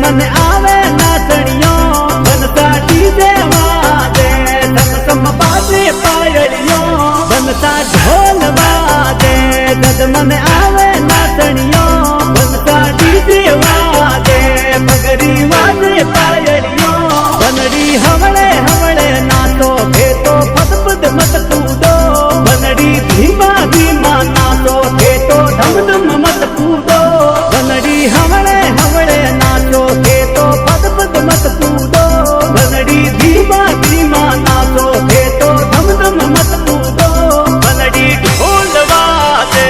मन आवे नाचणियों बनता डीजे वादे धम धम बाजे पायलियों बनता ढोल वादे जद मन आवे नाचणियों बनता डीजे वादे पगड़ी वाजे पायलियों बनड़ी हवड़े हवड़े नाचो खेतो पद पद मत कूदो बनड़ी धीमा धीमा नाचो खेतो धम धम मत कूदो बनड़ी हवड़े हवड़े नाचो खेतो पद पद मत कूदो बनड़ी धीमा धीमा नाचो खेतो धम धम मत कूदो बनड़ी ढोल वादे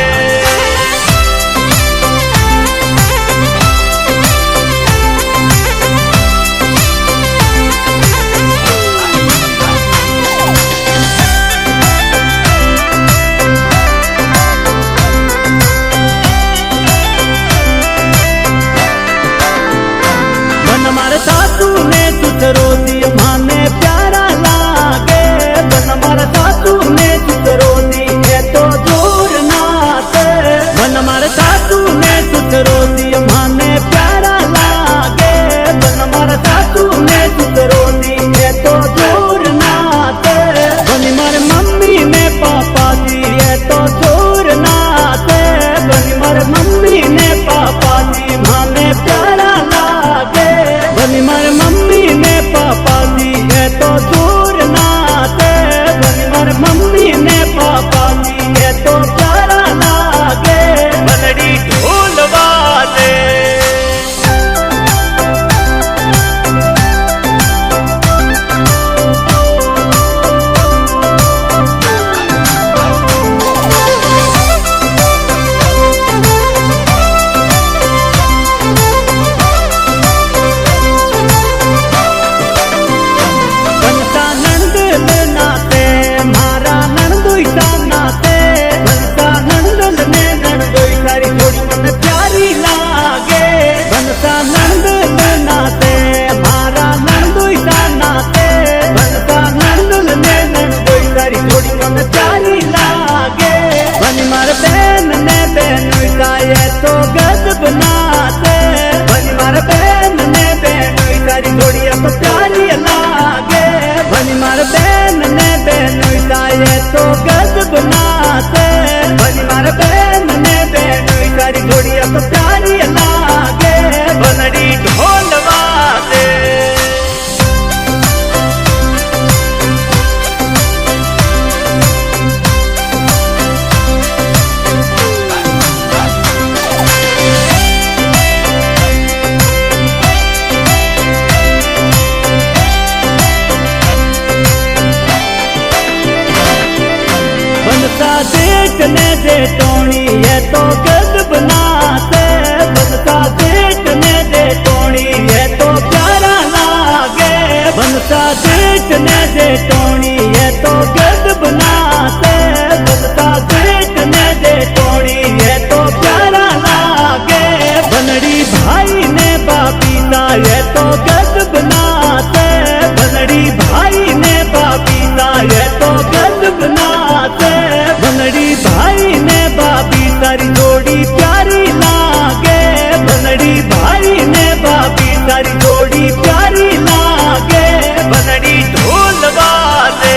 हमारे सासू ने सुतरो दी माने प्यारा लागे बन हमारे सासू ने सुतरो दी है तो दूर नाते बन हमारे सासू ने सुतरो दी माने प्यारा लागे बन हमारे सासू ने सुतरो दी है तो दूर नाते बन हमारे मम्मी ने पापा जी है तो दूर नाते बन हमारे मम्मी ने पापा जी माने प्यारा लागे बनी मार मम्मी ने पापा जी है तो दूर नाते बनी मार मम्मी ने पापा जी है तो प्यारा लागे बनड़ी ढोल वादे तो गजब नाते बनी मार बहन ने बहन तारी थोड़ी अब प्यारी लागे बनी मार बहन ने बहन ताये तो गजब नाते बनी मार बहन ने बहन तारी थोड़ी अब प्यारी लागे बनड़ी ढोल वादे देखने दे टोनी ये तो गजब नाते बनता देखने दे टोनी ये तो प्यारा लागे बनता देखने दे टोनी ये तो गजब नाते बनता देखने दे टोनी ये तो प्यारा लागे बनड़ी भाई ने बापीता ये तो गजब नाते बनड़ी भाई ने बापीता ये तो गजब नाते बनड़ी भाई ने बाबी तारी जोड़ी प्यारी लागे बनड़ी भाई ने बाबी तारी जोड़ी प्यारी लागे बनड़ी ढोल वादे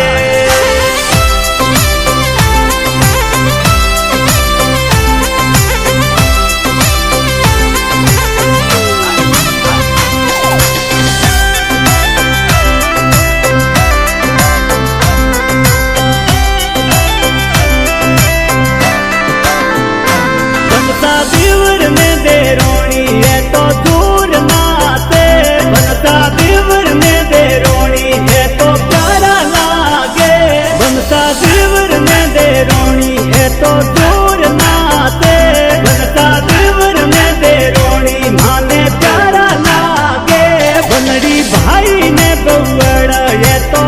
तो दूर नाते बनता देवर ने दे रोनी है तो प्यारा लागे बनता देवर ने दे रोनी है तो दूर नाते बनता देवर ने दे रोनी माने प्यारा लागे बनड़ी भाई ने बउड़ा है तो